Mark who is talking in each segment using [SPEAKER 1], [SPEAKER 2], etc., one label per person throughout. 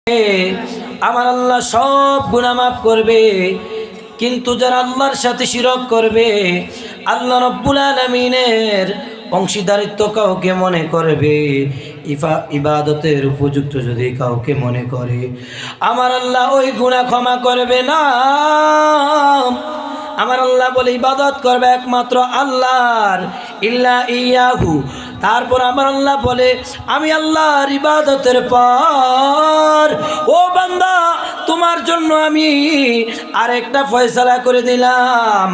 [SPEAKER 1] আমার আল্লাহ সব গুনাহ মাফ করবে, কিন্তু যারা আল্লাহর সাথে শিরক করবে, আল্লাহ রাব্বুল আলামিনের অংশীদারিত্ব কাউকে মনে করবে, ইবাদতের উপযুক্ত যদি কাউকে মনে করে, আমার আল্লাহ ওই গুনাহ ক্ষমা করবে না। আমার আল্লাহ বলে ইবাদত করবে একমাত্র আল্লাহর, ইল্লা ইয়াহু। তারপর আমার আল্লাহ বলে আমি আল্লাহর ইবাদতের পর ও বান্দা তোমার জন্য আমি আরেকটা ফয়সালা করে দিলাম,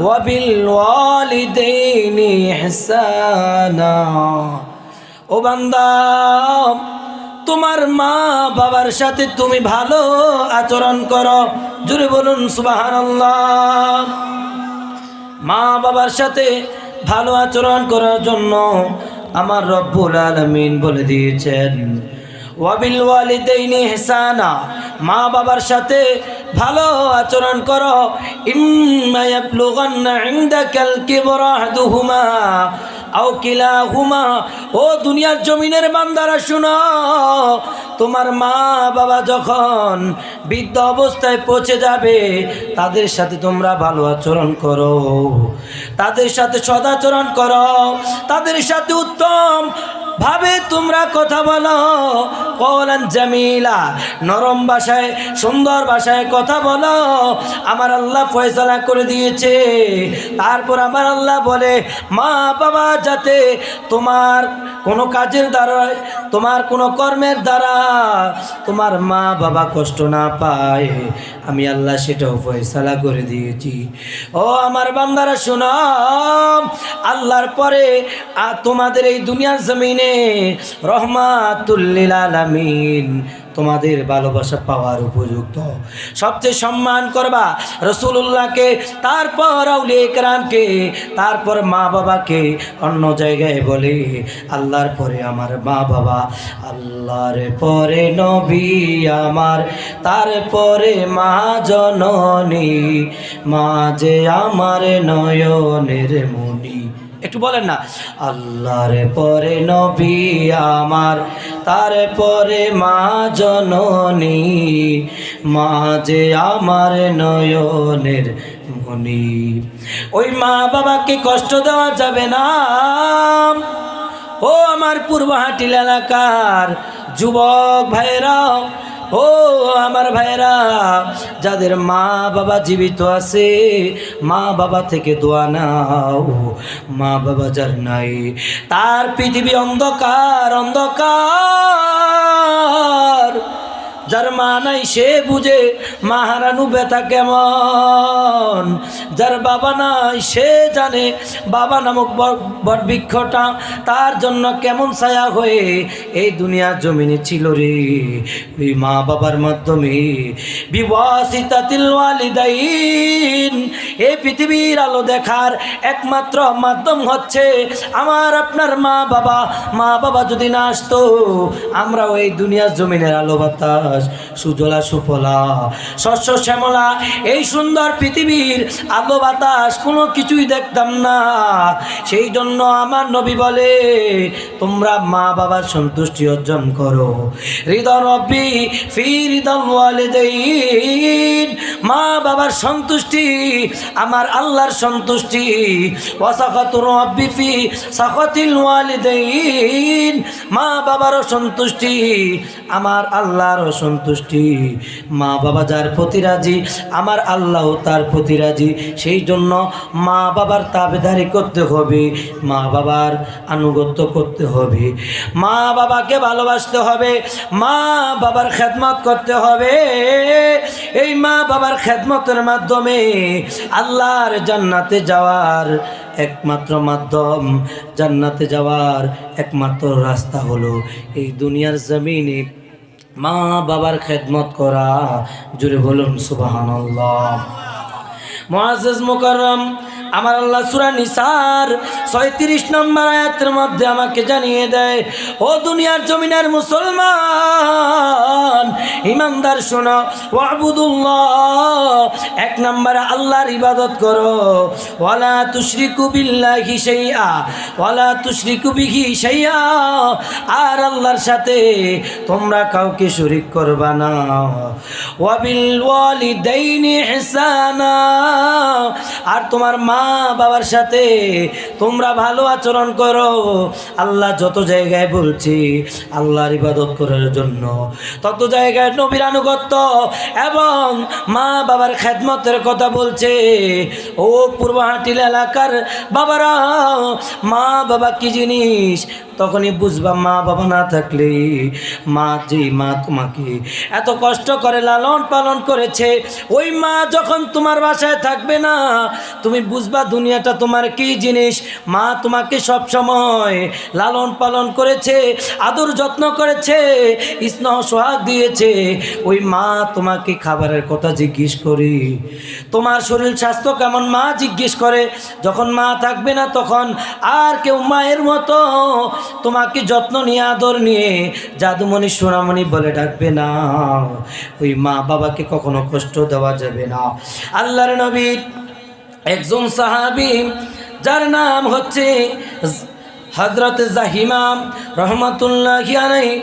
[SPEAKER 1] ওয়াবিল ওয়ালিদাইনি ইহসানা। ও বান্দা তোমার মা বাবার সাথে তুমি ভালো আচরণ করো। জোরে বলুন সুবহানাল্লাহ। মা বাবার সাথে ভালো আচরণ করার জন্য আমার রব্বুল আলামিন বলে দিয়েছেন ওয়াবিল ওয়ালিদাইনি ইহসানা, মা বাবার সাথে ভালো আচরণ করো। ইম্মা ইয়াবলুগান্না ইনদাকাল কিবরা আহাদুহুমা আও কিলাহুমা। ও দুনিয়ার জমিনের বান্দারা শুনো, তোমার মা বাবা যখন বৃদ্ধ অবস্থায় পৌঁছে যাবে তাদের সাথে তোমরা ভালো আচরণ করো, তাদের সাথে সদাচরণ করো, তাদের সাথে উত্তম ভাবে তোমরা কথা বলো। কওলান জামিলা, নরম ভাষায় সুন্দর ভাষায় কথা বলো। আমার আল্লাহ ফয়সালা করে দিয়েছে। তারপর আমার আল্লাহ বলে মা বাবা যাতে তোমার কোনো কাজের দ্বারা, তোমার কোনো কর্মের দ্বারা তোমার মা বাবা কষ্ট না পায়, আমি আল্লাহ সেটাও ফয়সালা করে দিয়েছি। ও আমার বান্দারা শোনো, আল্লাহর পরে তোমাদের এই দুনিয়ার জমিনে রহমাতুল লিল আলামিন তোমাদের ভালোবাসা পাওয়ার উপযুক্ত সবচেয়ে সম্মান করবা রাসূলুল্লাহকে, তারপর আউলিয়া কেরামকে, তারপর মা বাবাকে। অন্য জায়গায় বলে আল্লাহর পরে আমার মা বাবা, আল্লাহর পরে নবী আমার, তারপরে মা জননী, মা যে আমার নয়নের মণি। একটু বলেন না, আল্লাহর পরে নবী আমার, তারপরে মা জননী, মা যে আমার নয়নের মণি। ওই মা বাবাকে কষ্ট দেওয়া যাবে না। ও আমার পূর্বহাটিল এলাকার যুবক ভাইরা, ও আমার ভাইরা, যাদের মা বাবা জীবিত আছে মা বাবা থেকে দোয়া নাও। মা বাবা যার নাই তার পৃথিবী অন্ধকার অন্ধকার। যার মা নাই সে বুঝে মা হারানো ব্যথা কেমন। যার বাবা নাই সে জানে বাবা নামক বটবৃক্ষটা তার জন্য কেমন ছায়া হয়ে এই দুনিয়ার জমিনে ছিল রে। ওই মা বাবার মাধ্যমে বিওয়াসিতাতিল ওয়ালিদাইন এই পৃথিবীর আলো দেখার একমাত্র মাধ্যম হচ্ছে আমার আপনার মা বাবা। মা বাবা যদি না আসতো আমরা ওই দুনিয়ার জমিনের আলো বাতাস, সুজলা সুফলা, শস্য শ্যামলা, এই সুন্দর পৃথিবীর আলো বাতাস কোনো কিছুই দেখতাম না। সেই জন্য আমার নবী বলে তোমরা মা বাবার সন্তুষ্টি অর্জন করো। রিদা রব্বি ফি রিদাল ওয়ালিদাইন, মা বাবার সন্তুষ্টি আমার আল্লাহর সন্তুষ্টি। ওয়া সাখাতু রব্বি ফি সাখাতিল ওয়ালিদাইন, মা বাবারও সন্তুষ্টি আমার আল্লাহরও সন্তুষ্টি। মা বাবা যার প্রতি রাজি আমার আল্লাহও তার প্রতি রাজি। সেই জন্য মা বাবার তাবেদারি করতে হবে, মা বাবার আনুগত্য করতে হবে, মা বাবাকে ভালোবাসতে হবে, মা বাবার খেদমত করতে হবে। এই মা বাবার খেদমতের মাধ্যমে আল্লাহর জান্নাতে যাওয়ার একমাত্র মাধ্যম, জান্নাতে যাওয়ার একমাত্র রাস্তা হলো এই দুনিয়ার জমিনে মা বাবার খেদমত করা। জোরে বলুন সুবহানাল্লাহ। মুআজ্জাজ মুকাররম আমার আল্লাহ সূরা নিসার ৩৬ নম্বর আয়াতের মধ্যে আমাকে জানিয়ে দেয়, ও দুনিয়ার জমিনের মুসলমান, ইমানদার শোনো, ওয়াবুদুল্লাহ, এক নম্বরে আল্লাহর ইবাদত করো, ওয়ালা তুশরিকু বিল্লাহি শাইআ, ওয়ালা তুশরিকু বিহি শাইআ, আর আল্লাহর সাথে তোমরা কাউকে শরীক করবা না। ওয়াবিল ওয়ালিদাইনি ইহসানা, আর তোমার মা বাবার সাথে তোমরা ভালো আচরণ করো। আল্লাহ যত জায়গায় বলছি আল্লাহর ইবাদত করার জন্য, তত জায়গায় নবীর আনুগত্য এবং মা বাবার খেদমতের কথা বলছে। ও পূর্বহাটিল এলাকার বাবারা, মা বাবা কি জিনিস তখনই বুঝবা। মা বাবা না থাকলে, মা তোমাকে এত কষ্ট করে লালন পালন করেছে, ওই মা যখন তোমার বাসায় থাকবে না, তুমি বুঝবা দুনিয়াটা তোমার কি জিনিস। মা তোমাকে সব সময় লালন পালন করেছে, আদর যত্ন করেছে, স্নেহ সোহাগ দিয়েছে। ওই মা তোমাকে খাবারের কথা জিজ্ঞেস করে, তোমার শরীর স্বাস্থ্য কেমন মা জিজ্ঞেস করে। যখন মা থাকবে না তখন আর কেউ মায়ের মতো তোমাকে যত্ন নিয়ে আদর নিয়ে জাদুমণি সোনামণি বলে ডাকবে না। ওই মা বাবাকে কখনো কষ্ট দেওয়া যাবে না। আল্লাহর নবীর একজন সাহাবী যার নাম হচ্ছে হযরত জাহিমা রহমাতুল্লাহি আলাইহি,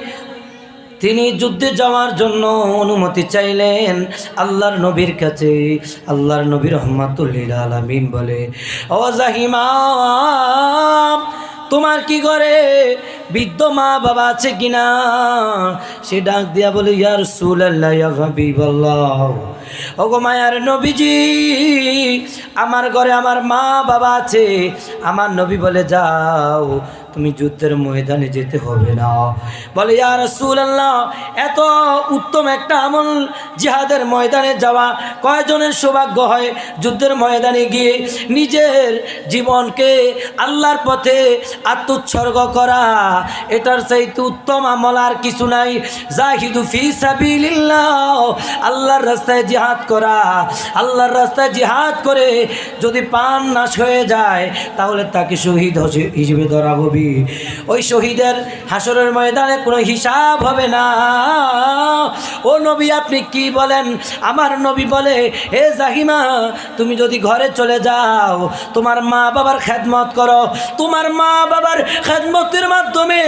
[SPEAKER 1] তিনি যুদ্ধে যাওয়ার জন্য অনুমতি চাইলেন আল্লাহর নবীর কাছে। আল্লাহর নবী রহমাতুল লিল আলামিন বলে, ও জাহিমা, তোমার কি করে বৃদ্ধ মা বাবা আছে কিনা? সে ডাক দিয়া বলে, ইয়া রাসূলুল্লাহ, ইয়া হাবিবাল্লাহ, ওগো মায়ার নবীজি, আমার ঘরে আমার মা বাবা আছে। আমার নবী বলে, যাও, তুমি যুদ্ধের ময়দানে যেতে হবে না। বলে, ইয়া রাসূলুল্লাহ, এত উত্তম একটা আমল জিহাদের ময়দানে যাওয়া কয়জনের সৌভাগ্য হয়? যুদ্ধের ময়দানে গিয়ে নিজের জীবনকে আল্লাহর পথে আত্মোৎসর্গ করা, এটার চাইতে উত্তম আমল আর কিছু নাই। জাহিদু ফি সাবিলিল্লাহ, আল্লাহর রাস্তায় জিহাদ করা। আল্লাহর রাস্তায় জিহাদ করে যদি প্রাণ নাশ হয়ে যায় তাহলে তাকে শহীদ হিসেবে ধরা হবে। ওই শহীদের হাসরের ময়দানে কোনো হিসাব হবে না। ও নবী, আপনি কি বলেন? আমার নবী বলে, হে জাহিমা, তুমি যদি ঘরে চলে যাও, তোমার মা বাবার খেদমত করো, তোমার মা বাবার খেদমতের মাধ্যমে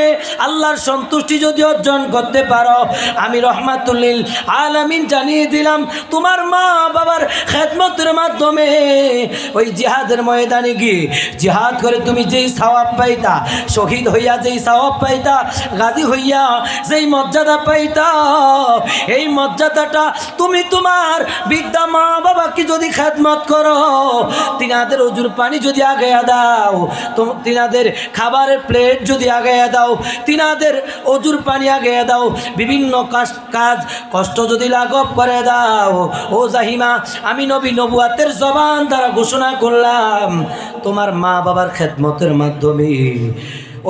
[SPEAKER 1] আল্লাহর সন্তুষ্টি যদি অর্জন করতে পারো, আমি রহমাতুল লিল আলামিন জানিয়ে দিলাম, তোমার মা বাবার খেদমতের মাধ্যমে ওই জিহাদের ময়দানে গিয়ে জিহাদ করে তুমি যেই সওয়াব পাইতা, শহীদ হইয়া যেই সওয়াব পাইতা, গাজী হইয়া যেই মর্যাদা পাইতা, এই মর্যাদাটা তুমি তোমার বৃদ্ধা মা বাবাকে যদি খেদমত করো, তিনাদের অজুর পানি যদি আগায়া দাও, তিনাদের খাবারের প্লেট যদি আগায়া দাও, তিনাদের অজুর পানি আগায়া দাও, বিভিন্ন কাজ কষ্ট যদি লাঘব করে দাও, ও জাহিমা, আমি নবী নবুয়াতের জবান দ্বারা ঘোষণা করলাম, তোমার মা বাবার খেদমতের মাধ্যমে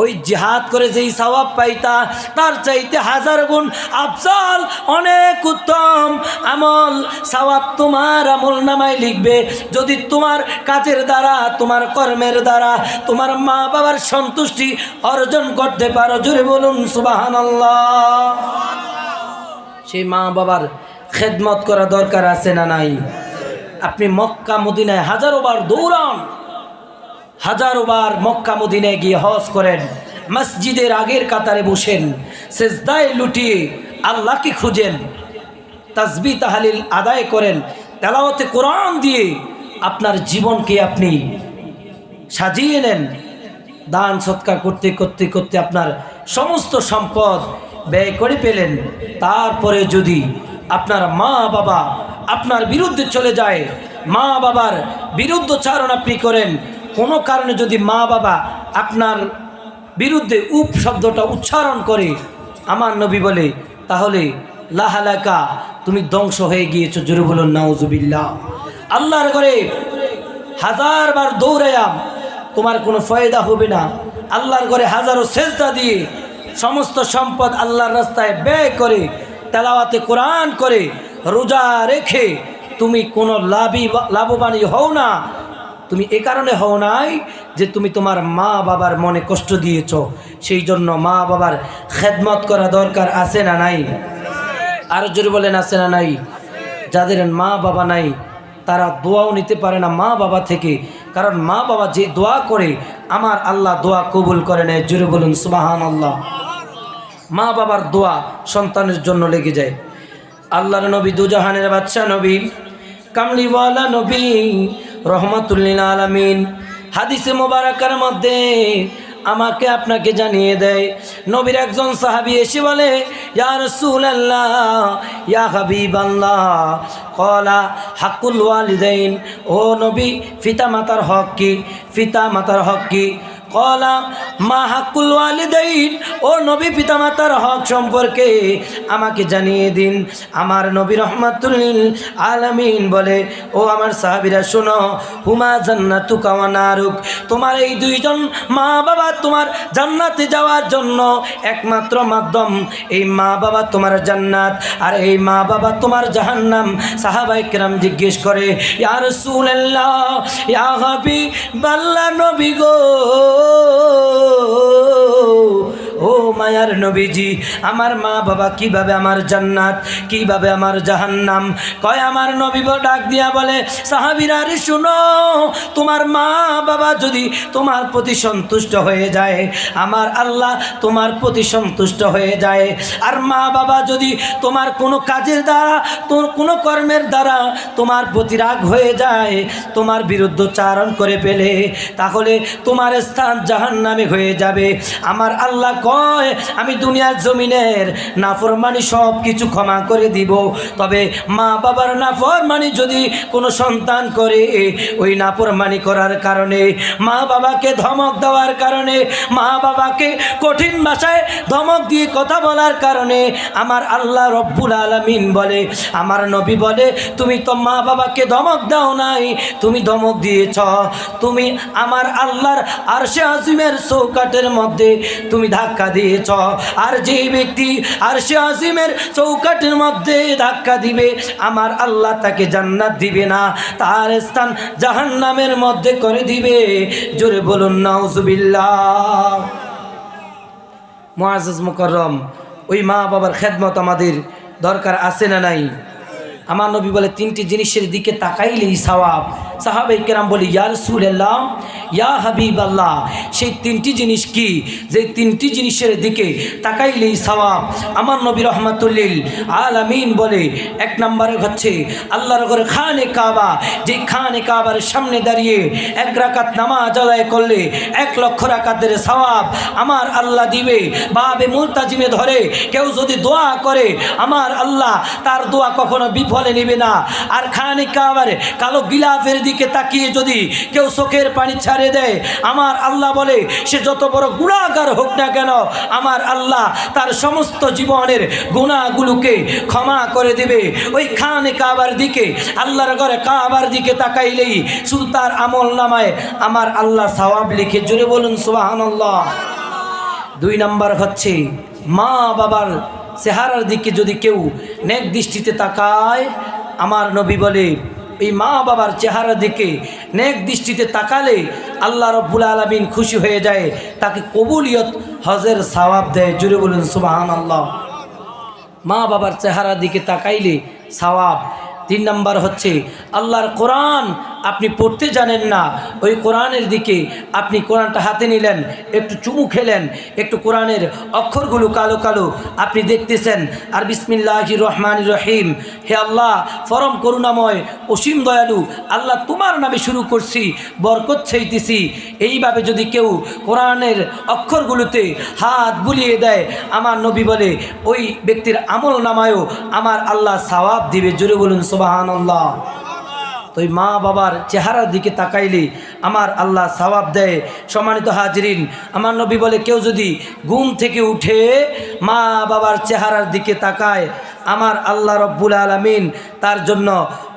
[SPEAKER 1] ওই জিহাদ করে যেই সওয়াব পাইতা তার চাইতে হাজার গুণ আফজাল, অনেক উত্তম আমল সওয়াব তোমার আমল নামায় লিখবে। যদি তোমার কাজের দ্বারা, তোমার কর্মের দ্বারা তোমার মা বাবার সন্তুষ্টি অর্জন করতে পারো, জোরে বলুন সুবহানাল্লাহ। সেই মা বাবার খেদমত করা দরকার আছে না নাই? আপনি মক্কা মদিনায় হাজারো বার দৌড়ান, হাজারো বার মক্কা মদিনায় গিয়ে হজ করেন, মসজিদের আগের কাতারে বসেন, সেজদায় লুটিয়ে আল্লাহকে খুঁজেন, তাসবিহ তাহলিল আদায় করেন, তেলাওয়াতে কোরআন দিয়ে আপনার জীবনকে আপনি সাজিয়ে নেন। দান সৎকার করতে করতে করতে আপনার সমস্ত সম্পদ ব্যয় করে পেলেন, তারপরে যদি আপনার মা বাবা আপনার বিরুদ্ধে চলে যায়, মা বাবার বিরুদ্ধচারণ আপনি করেন, কোনো কারণে যদি মা বাবা আপনার বিরুদ্ধে উপ শব্দটা উচ্চারণ করে, আমার নবী বলে, তাহলে লাহালাকা, তুমি ধ্বংস হয়ে গিয়েছো, জোরে বলুন নাউজুবিল্লাহ। আল্লাহর ঘরে হাজার বার দৌড়াইয়া তোমার কোনো ফায়দা হবে না। আল্লাহর ঘরে হাজারো সেজদা দিয়ে সমস্ত সম্পদ আল্লাহর রাস্তায় ব্যয় করে, তেলাওয়াতে কোরআন করে, রোজা রেখে তুমি কোনো লাভবানই হও না। তুমি এ কারণে হও নাই যে তুমি তোমার মা বাবার মনে কষ্ট দিয়েছ। সেই জন্য মা বাবার খেদমত করা দরকার আছে না নাই? আর জোরে বলেন আছে না নাই? যাদের মা বাবা নাই তারা দোয়াও নিতে পারে না মা বাবা থেকে, কারণ মা বাবা যে দোয়া করে আমার আল্লাহ দোয়া কবুল করে নেয়। জোরে বলুন সুবহানাল্লাহ। মা বাবার দোয়া সন্তানের জন্য লেগে যায়। আল্লাহর নবী দুজাহানের বাদশা নবী কামলিওয়ালা নবী রহমাতুল লিল আলামিন হাদিসে মোবারকার মধ্যে আমাকে আপনাকে জানিয়ে দেয়, নবীর একজন সাহাবী এসে বলে, ইয়া রাসূলুল্লাহ ইয়া হাবিবাল্লাহ ক্বালা হাক্কুল ওয়ালিদাইন, ও নবী পিতা মাতার হক কি? পিতা মাতার হক কি? ক্বালা মা হাক্কুল ওয়ালিদাইন, ও নবী পিতা মাতার হক সম্পর্কে আমাকে জানিয়ে দিন। আমার নবী রহমাতুল লিল আলামিন বলে, ও আমার সাহাবীরা শোনো, হুমা জান্নাতুকা ওয়া নারুক, তোমার এই দুইজন মা বাবা তোমার জান্নাতে যাওয়ার জন্য একমাত্র মাধ্যম। এই মা বাবা তোমার জান্নাত আর এই মা বাবা তোমার জাহান্নাম। সাহাবায়ে কেরাম জিজ্ঞেস করে, ইয়া রাসূলুল্লাহ ইয়া হাবিবাল্লাহ নবী গো, ও মায়ার নবীজি, আমার মা বাবা কিভাবে আমার জান্নাত, কিভাবে আমার জাহান্নাম? কয় আমার নবী ডাক দিয়া বলে, সাহাবীরা রে শুনো, তোমার মা বাবা যদি তোমার প্রতি সন্তুষ্ট হয়ে যায়, আমার আল্লাহ তোমার প্রতি সন্তুষ্ট হয়ে যায়। আর মা বাবা যদি তোমার কোনো কাজের দ্বারা, তোর কোনো কর্মের দ্বারা তোমার প্রতি রাগ হয়ে যায়, তোমার বিরুদ্ধচারণ করে ফেলে, তাহলে তোমার স্থান জাহান্নামে হয়ে যাবে। আমার আল্লাহ কয়, আমি দুনিয়ার জমিনের নাফরমানি সব কিছু ক্ষমা করে দিব, তবে মা বাবার নাফরমানি যদি কোনো সন্তান করে, ওই নাফরমানি করার কারণে, মা বাবাকে ধমক দেওয়ার কারণে, মা বাবাকে কঠিন ভাষায় ধমক দিয়ে কথা বলার কারণে আমার আল্লাহ রব্বুল আলামিন বলে, আমার নবী বলে, তুমি তো মা বাবাকে ধমক দাও নাই, তুমি ধমক দিয়েছ, তুমি আমার আল্লাহর আরশে আজিমের চৌকাঠের মধ্যে তুমি ধাক্কা দিয়েছ। আর যেই ব্যক্তি আরশে আজিমের চৌকাঠের মধ্যে ধাক্কা দিবে, আমার আল্লাহ তাকে জান্নাত দিবে না, তার স্থান জাহান্নামের মধ্যে করে দিবে। জোরে বলুন নাউজুবিল্লাহ। মুআজ্জাজ মুকাররম, ওই মা বাবার খেদমত আমাদের দরকার আছে না নাই? আমার নবী বলে, তিনটি জিনিসের দিকে তাকাইলেই সওয়াব। সাহাবায়ে কেরাম বলি, ইয়া রাসূলুল্লাহ ইয়া হাবিবাল্লাহ, সেই তিনটি জিনিস কি যে তিনটি জিনিসের দিকে তাকাইলেই সওয়াব? আমার নবী রহমাতুল লিল আলামিন বলে, এক নম্বরে হচ্ছে আল্লাহর ঘরে খানে কাবা, যে খানে কাবার সামনে দাঁড়িয়ে এক রাকাত নামাজ আদায় করলে 1 লক্ষ রাকাতের সওয়াব আমার আল্লাহ দিবে। বাবে মুলতাজিমে ধরে কেউ যদি দোয়া করে, আমার আল্লাহ তার দোয়া কখনো বিফলে নেবে না। আর খানে কাবার কালো গিলাফের দিকে তাকিয়ে যদি কেউ চোখের পানি ছাড়ে দেয়, আমার আল্লাহ বলে, সে যত বড় গুনাহগার হোক না কেন, আমার আল্লাহ তার সমস্ত জীবনের গুনাহগুলোকে ক্ষমা করে দেবে। ওই খানে কাবার দিকে, আল্লাহর ঘরে কাবার দিকে তাকাইলেই শুধু তার আমল নামায় আমার আল্লাহ সওয়াব লিখে। জোরে বলুন সুবহানাল্লাহ। 2 নম্বর হচ্ছে মা বাবার চেহারার দিকে যদি কেউ নেক দৃষ্টিতে তাকায়, আমার নবী বলে, এই মা বাবার চেহারার দিকে নেক দৃষ্টিতে তাকালে আল্লাহ রব্বুল আলামিন খুশি হয়ে যায়, তাকে কবুলিয়ত হজের সওয়াব দেয়। জুড়ে বলুন সুবহানাল্লাহ। মা বাবার চেহারার দিকে তাকাইলে সওয়াব। 3 নম্বর হচ্ছে আল্লাহর কোরআন আপনি পড়তে জানেন না, ওই কোরআনের দিকে আপনি কোরআনটা হাতে নিলেন, একটু চুমু খেলেন, একটু কোরআনের অক্ষরগুলো কালো কালো আপনি দেখতেছেন, আর বিসমিল্লাহির রহমানির রহিম, হে আল্লাহ পরম করুণাময় অসীম দয়ালু আল্লাহ তোমার নামে শুরু করছি, বরকত চাইতেছি, এইভাবে যদি কেউ কোরআনের অক্ষরগুলোতে হাত বুলিয়ে দেয়, আমার নবী বলে ওই ব্যক্তির আমল নামায়ও আমার আল্লাহ সওয়াব দিবে। জোরে বলুন সুবহানাল্লাহ। তো ওই মা বাবার চেহারার দিকে তাকাইলে আমার আল্লাহ সওয়াব দেয়। সম্মানিত হাজিরিন, আমার নবী বলে, কেউ যদি ঘুম থেকে উঠে মা বাবার চেহারার দিকে তাকায়, আমার আল্লাহ রব্বুল আলামিন তার জন্য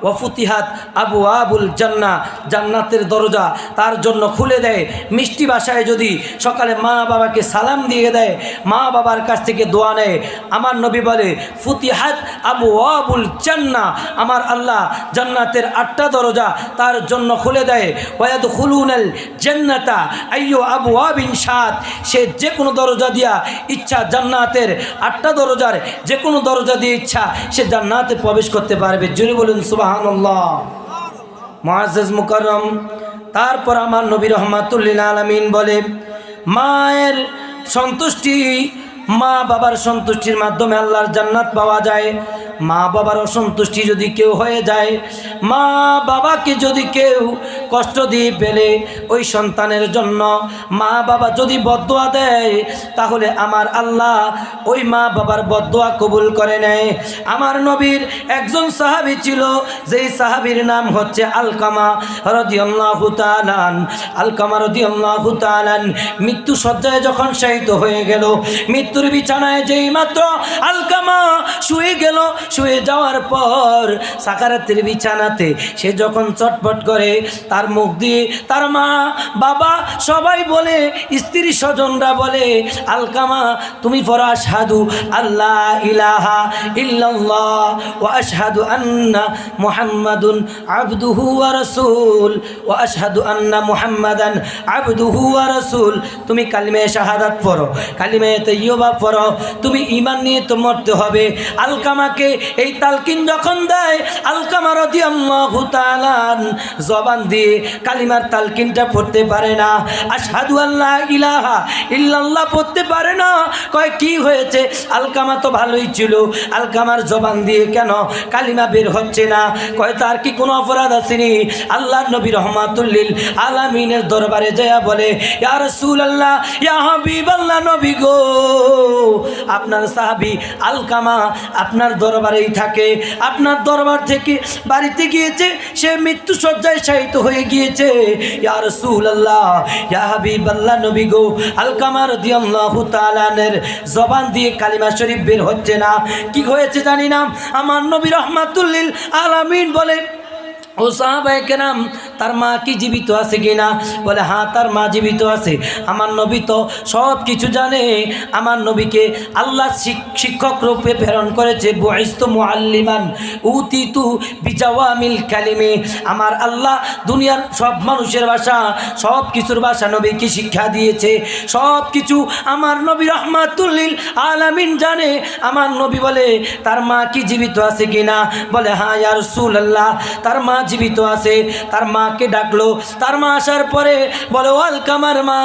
[SPEAKER 1] ওয়াফুতিহাত আবু আবুল জান্নাহ, জান্নাতের দরজা তার জন্য খুলে দেয়। মিষ্টি ভাষায় যদি সকালে মা বাবাকে সালাম দিয়ে দেয়, মা বাবার কাছ থেকে দোয়া নেয়, আমার নবী বলে ফুতিহাত আবু আবুল জান্নাহ, আমার আল্লাহ জান্নাতের 8টা দরজা তার জন্য খুলে দেয়। ওয়ায়াদখুলুনাল জান্নাতা আইয়ু আবওয়াবিন শাত, সে যে কোনো দরজা দিয়া ইচ্ছা জান্নাতের 8টা দরজার যে কোনো দরজা দিয়ে ইচ্ছা সে জান্নাতে প্রবেশ করতে পারবে। জোরে বলুন সুবহানাল্লাহ। মুআজ্জাজ মুকাররম, তারপর আমার নবী রাহমাতুল লিল আলামিন বলে মায়ের সন্তুষ্টি, মা বাবার সন্তুষ্টির মাধ্যমে আল্লাহর জান্নাত পাওয়া যায়। মা বাবার অসন্তুষ্টি যদি কেউ হয়ে যায়, মা বাবাকে যদি কেউ কষ্ট দিয়ে ফেলে, ওই সন্তানের জন্য মা বাবা যদি বদদোয়া দেয়, তাহলে আমার আল্লাহ ওই মা বাবার বদদোয়া কবুল করে নেয়। আমার নবীর একজন সাহাবী ছিল, যেই সাহাবীর নাম হচ্ছে আলকামা রাদিয়াল্লাহু তাআলা। আলকামা রাদিয়াল্লাহু তাআলা মৃত্যু শয্যায় যখন শায়িত হয়ে গেল, মৃত্যুর বিছানায় যেই মাত্র আলকামা শুয়ে গেল, শুয়ে যাওয়ার পর সাকারাতের বিছানাতে সে যখন চটপট করে, তার মুখ দিয়ে তার মা বাবা সবাই বলে, স্ত্রী স্বজনরা বলে, আলকামা তুমি পড়ো আশহাদু আল্লাহ ইলাহা ইল্লাল্লাহ ওয়া আশহাদু আন্না মুহাম্মাদুন আবদুহু ওয়া রাসূল ওয়া আশহাদু আন্না মুহাম্মাদান আবদুহু ওয়া রাসূল। তুমি কালিমায়ে শাহাদাত পড়ো, কালিমায়ে তাইয়্যিবা পড়ো, তুমি ঈমান নিয়ে তো মরতে হবে। আলকামাকে এই তালকিন যখন দেয়, আলকামা রাদিয়াল্লাহু তাআলা জবান দিয়ে কালিমার তালকিনটা পড়তে পারে না, আশহাদু আল্লা ইলাহা ইল্লাল্লাহ পড়তে পারে না। কয় কি হয়েছে? আলকামা তো ভালোই ছিল, আলকামার জবান দিয়ে কেন কালিমা বের হচ্ছে না? কয় তার কি কোনো অপরাধ আসেনি? আল্লাহর নবী রাহমাতুল লিল আলামিনের দরবারে যায় বলে, ইয়া রাসূলুল্লাহ, ইয়া হাবিবাল্লাহ, নবী গো, আপনার সাহাবী আলকামা আপনার দরবারেই থাকে, আপনার দরবার থেকে বাড়িতে গিয়েছে, সে মৃত্যু শয্যায় শায়িত হয়ে গিয়েছে। ইয়া রাসূলুল্লাহ, ইয়া হাবিবাল্লাহ, নবী গো, আলকামা রাদিয়াল্লাহু তাআলার জবান দিয়ে কালিমা শরীফ বের হচ্ছে না, কি হয়েছে জানি না। আমার নবী রাহমাতুল লিল আলামিন বলে, ও সাহাবায়ে কেরাম, তার মা কি জীবিত আছে কিনা? বলে হ্যাঁ, তার মা জীবিত আছে। আমার নবী তো সব কিছু জানে। আমার নবীকে আল্লাহ শিক্ষক রূপে প্রেরণ করেছে, বুইস্তু মুআল্লিমান উতিতু বিজাওয়ামিল কালিমে। আমার আল্লাহ দুনিয়ার সব মানুষের ভাষা, সব কিছুর ভাষা নবীকে শিক্ষা দিয়েছে। সব কিছু আমার নবী রাহমাতুল লিল আলামিন জানে। আমার নবী বলে, তার মা কি জীবিত আছে কিনা? বলে হ্যাঁ ইয়া রাসূলুল্লাহ, তার মা জীবিত আছে। তার মাকে ডাকলো, তার মা আসার পরে বলে, ও আলকামার মা,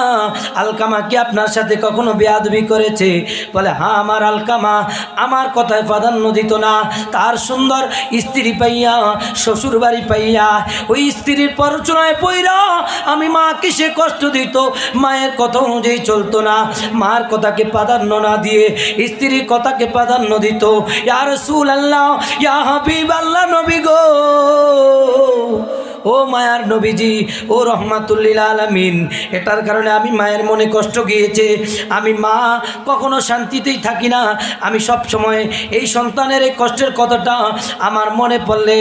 [SPEAKER 1] আলকামা কি আপনার সাথে কখনো বেয়াদবি করেছে? বলে হ্যাঁ, আমার আলকামা আমার কথায় প্রাধান্য দিত না। তার সুন্দর স্ত্রী পাইয়া, শ্বশুর বাড়ি পাইয়া, ওই স্ত্রীর পরচনায় পইরা আমি মাকে সে কষ্ট দিত, মায়ের কথা অনুযায়ী চলতো না, মার কথাকে প্রাধান্য না দিয়ে স্ত্রীর কথাকে প্রাধান্য দিত। ইয়া রাসূলুল্লাহ, ইয়া হাবিবাল্লাহ, নবী গো, ও মায়ার নবীজি, ও রহমাতুল লিল আলামিন, এটার কারণে আমি মায়ের মনে কষ্ট গিয়েছে। আমি মা কখনো শান্তিতেই থাকি না। আমি সব সময় এই সন্তানের এই কষ্টের কথাটা আমার মনে পড়লে,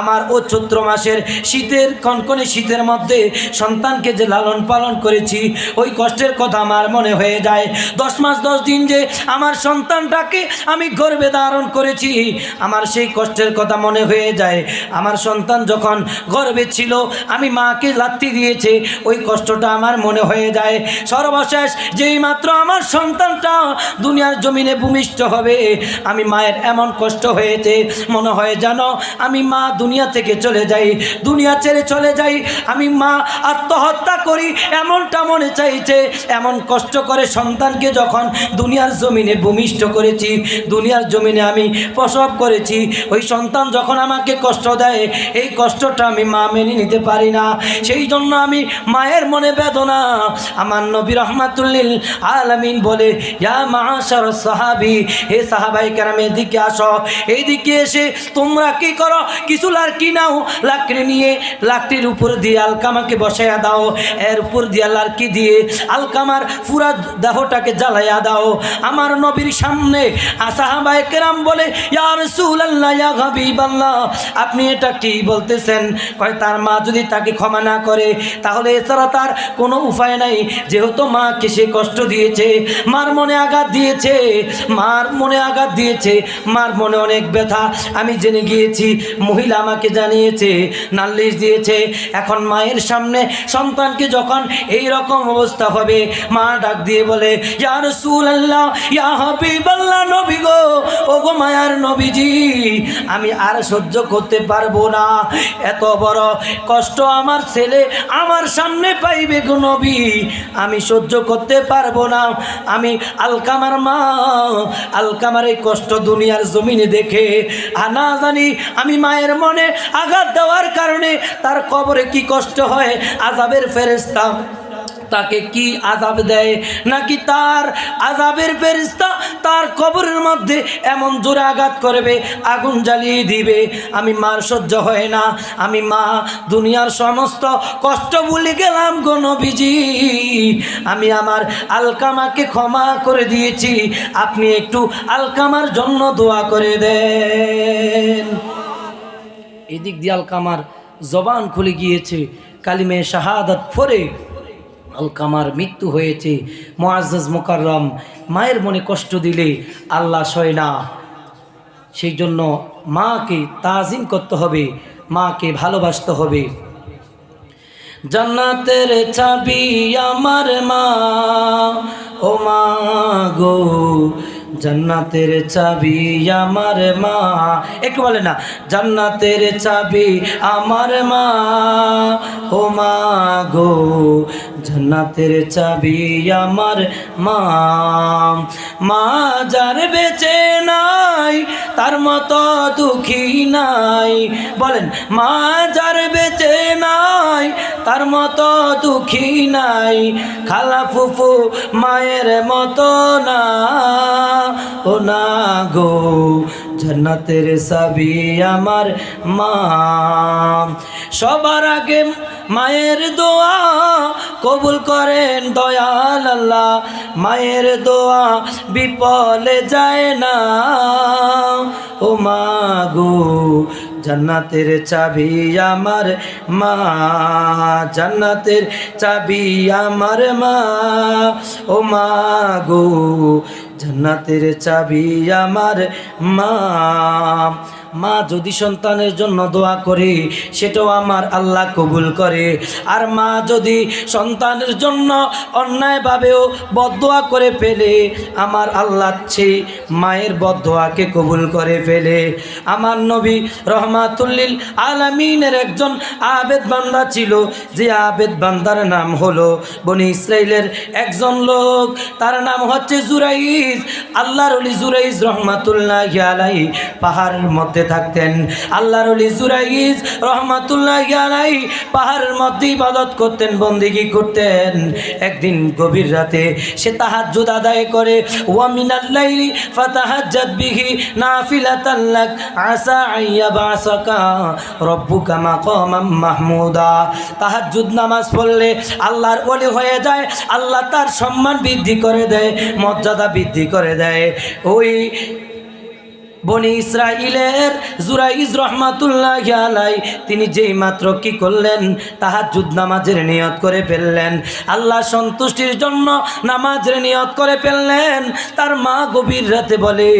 [SPEAKER 1] আমার ও চৈত্র মাসের শীতের কনকনে শীতের মধ্যে সন্তানকে যে লালন পালন করেছি, ওই কষ্টের কথা আমার মনে হয়ে যায়। 10 মাস 10 দিন যে আমার সন্তানটাকে আমি গর্ভে ধারণ করেছি, আমার সেই কষ্টের কথা মনে হয়ে যায়। আমার সন্তান যখন গর্ভে ছিল, আমি মাকে লাথি দিয়েছে, ওই কষ্টটা আমার মনে হয়ে যায়। সর্বশেষ যেই মাত্র আমার সন্তানটা দুনিয়ার জমিনে ভূমিষ্ঠ হবে, আমি মায়ের এমন কষ্ট হয়েছে, মনে হয় যেন আমি মা দুনিয়া থেকে চলে যাই, দুনিয়া ছেড়ে চলে যাই, আমি মা আত্মহত্যা করি, এমনটা মনে চাইছে। এমন কষ্ট করে সন্তানকে যখন দুনিয়ার জমিনে ভূমিষ্ঠ করেছি, দুনিয়ার জমিনে আমি প্রসব করেছি, ওই সন্তান যখন আমাকে কষ্ট দেয়, এই কষ্টটা আমি মা মেনে নিতে পারি না। সেই জন্য আমি মায়ের মনে বেদনা। আমার নবী রাহমাতুল আলামিন বলে, ইয়া মাশার সাহাবী, হে সাহাবায়ে কেরাম এদিকে আসো। এইদিকে এসে তোমরা কি করো, কিছু লাকড়ি নাও, লাকড়ি নিয়ে লাকড়ির উপর দিয়ে আলকামাকে বসাইয়া দাও, এর উপর দিয়ে লাকড়ি দিয়ে আলকামার পুরা দেহটাকে জ্বালাইয়া দাও। আমার নবীর সামনে সাহাবায়ে কেরাম বলে, ইয়া রাসূলুল্লাহ, ইয়া হাবিবাল্লাহ, আপনি এটা কি বলতেছেন? কয় তার মা যদি তাকে ক্ষমা না করে তাহলে এছাড়া তার কোনো উপায় নাই। যেহেতু মাকে সে কষ্ট দিয়েছে, মার মনে আঘাত দিয়েছে, মার মনে আঘাত দিয়েছে, মার মনে অনেক ব্যথা আমি জেনে গিয়েছি। মহিলা আমাকে জানিয়েছে, নালিশ দিয়েছে। এখন মায়ের সামনে সন্তানকে যখন এই রকম অবস্থা হবে, মা ডাক দিয়ে বলে, ইয়া রাসূলুল্লাহ, ইয়া হাবিবাল্লাহ, নবী গো, ও গো মায়ার নবীজি, আমি আর সহ্য করতে পারবো না। এত বড় কষ্ট আমার ছেলে আমার সামনে পাইবে গো নবী, আমি সহ্য করতে পারবো না। আমি আলকামার মা, আলকামার এই কষ্ট দুনিয়ার জমিনে দেখে না জানি আমি মায়ের মনে আঘাত দেওয়ার কারণে তার কবরে কি কষ্ট হয়, আযাবের ফেরেশতা তাকে কি আযাব দেয়, নাকি তার আযাবের ফেরেশতা তার কবরের মধ্যে এমন জোরে আঘাত করবে, আগুন জ্বালিয়ে দিবে। আমি মার সহ্য হয় না। আমি মা দুনিয়ার সমস্ত কষ্ট ভুলে গেলাম গো নবীজি, আমি আমার আলকামাকে ক্ষমা করে দিয়েছি, আপনি একটু আলকামার জন্য দোয়া করে দেন। এদিক দিয়ে আলকামার জবান খুলে গিয়েছে, কালিমে শাহাদাত পড়ে আলকামার মৃত্যু হয়েছে। মুআজ্জাজ মুকাররম মায়ের মনে কষ্ট দিলে আল্লাহ সয় না। সেই জন্য মাকে তাজিম করতে হবে, মাকে ভালোবাসতে হবে। জান্নাতের চাবি আমার মা, ও মা গো, জান্নাতের চাবি আমার মা, একটু বলে না, জান্নাতের চাবি আমার মা, ও মা গো, জান্নাতের চাবি আমার মা। মা যার বেঁচে নাই তার মতো দুঃখী নাই, বলেন, মা যার বেঁচে নাই তার মতো দুঃখী নাই, খালা ফুফু মায়ের মতো না, ও না গো, জান্নাতের চাবি আমার মা। সবার আগে মায়ের দোয়া কবুল করেন দয়াল আল্লাহ, মায়ের দোয়া বিফলে যায় না, ও মা গো, জান্নাতের চাবি আমার মা, জান্নাতের চাবি আমার মা, ও মা গো, জান্নাতের চাবি আমার মা। মা যদি সন্তানের জন্য দোয়া করে সেটাও আমার আল্লাহ কবুল করে। আর মা যদি সন্তানের জন্য অন্যায়ভাবেও বদদোয়া করে ফেলে, আমার আল্লাহ সেই মায়ের বদদোয়াকে কবুল করে ফেলে। আমার নবী রহমাতুল্লিল আলামিনের একজন আবেদ বান্দা ছিল, যে আবেদ বান্দার নাম হলো বনি ইসরাইলের একজন লোক, তার নাম হচ্ছে জুরাইজ। আল্লাহর ওলি জুরাইজ রহমাতুল্লাহি আলাইহি পাহাড়ের মধ্যে থাকতেন। আল্লাহর ওলি জুরাইজ রহমাতুল্লাহি আলাইহি পাহাড়ের মধ্যে ইবাদত করতেন, বন্দেগী করতেন। একদিন গভীর রাতে সে তাহাজ্জুদ আদায় করে, ওয়া মিনাল লাইলি ফাতাহাজ্জাদ বিহি নাফিলাতান লাক আসা আইয়াবাসাকা রব্বুকা মাকামাম মাহমুদা। তাহাজ্জুদ নামাজ পড়লে আল্লাহর ওলি হয়ে যায়, আল্লাহ তার সম্মান বৃদ্ধি করে দেয়, মর্যাদা বৃদ্ধি করে দেয়। ওই বনি ইসরাইলের জুরাইজ রহমাতুল্লাহি আলাইহি তিনি যেই মাত্র কি করলেন, তাহাজ্জুদ নামাজের নিয়ত করে ফেললেন, আল্লাহ সন্তুষ্টির জন্য নামাজের নিয়ত করে ফেললেন। তার মা গভীর রাতে বলে,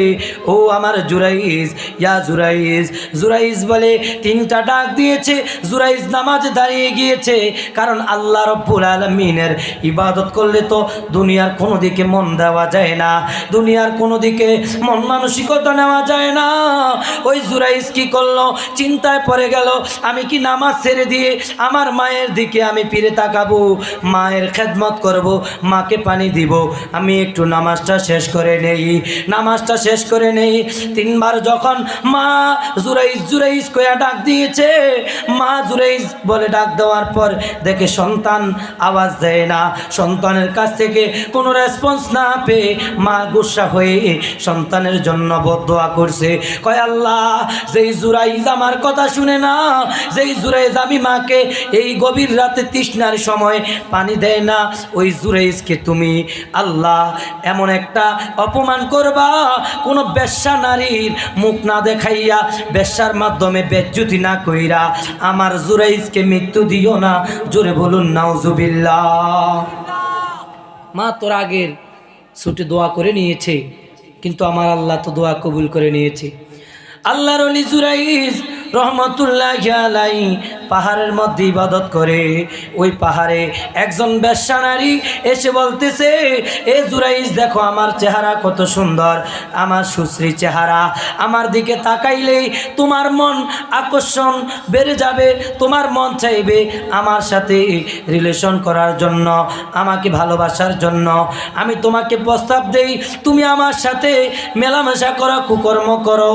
[SPEAKER 1] ও আমার জুরাইজ, ইয়া জুরাইজ। জুরাইজ বলে, তিনটা ডাক দিয়েছে, জুরাইজ নামাজে দাঁড়িয়ে গিয়েছে, কারণ আল্লাহ রব্বুল আলামিনের ইবাদত করলে তো দুনিয়ার কোনো দিকে মন দেওয়া যায় না, দুনিয়ার কোনো দিকে মন মানসিকতা নেওয়া যায় না। ওই জুরাইজ কি করলো, চিন্তায় পড়ে গেল, আমি কি নামাজ ছেড়ে দিয়ে আমার মায়ের দিকে আমি ফিরে তাকাবো, মায়ের খেদমত করব, মাকে পানি দিব, আমি একটু নামাজটা শেষ করে নেই। নামাজটা শেষ করে নেই। তিনবার যখন মা জুরাইজ জুরাইজ কয়া ডাক দিয়েছে, মা জুরাইজ বলে ডাক দেওয়ার পর দেখে সন্তান আওয়াজ দেয় না, সন্তানের কাছ থেকে কোনো রেসপন্স না পেয়ে মা গুসা হয়ে সন্তানের জন্য বদদোয়া করছে। কয় আল্লাহ, যেই জুরাইজ আমার কথা শুনে না, যেই জুরাইজ আমি মাকে এই গভীর রাতে তৃষ্ণার সময় পানি দেয় না, ওই জুরাইজকে তুমি আল্লাহ এমন একটা অপমান করবা, কোনো বেশ্যা নারীর মুখ না দেখাইয়া, বেশ্যার মাধ্যমে বেজ্জুতি না কইরা আমার জুরাইজকে মৃত্যু দিও না। জোরে বলুন নাউজুবিল্লাহ। মা তোর আগের ছুটে দোয়া করে নিয়েছে, কিন্তু আমার আল্লাহ তো দোয়া কবুল করে নিয়েছে। আল্লাহর ওলি জুরাইজ রহমতুল্লাহ আলাইহি পাহাড়ের মধ্যে ইবাদত করে। ওই পাহাড়ে একজন বেশ্যা নারী এসে বলতেছে, এ জুরাইজ দেখো আমার চেহারা কত সুন্দর, আমার সুশ্রী চেহারা, আমার দিকে তাকাইলেই তোমার মন আকর্ষণ বেড়ে যাবে, তোমার মন চাইবে আমার সাথে রিলেশন করার জন্য, আমাকে ভালোবাসার জন্য। আমি তোমাকে প্রস্তাব দেই, তুমি আমার সাথে মেলামেশা করো, কুকর্ম করো।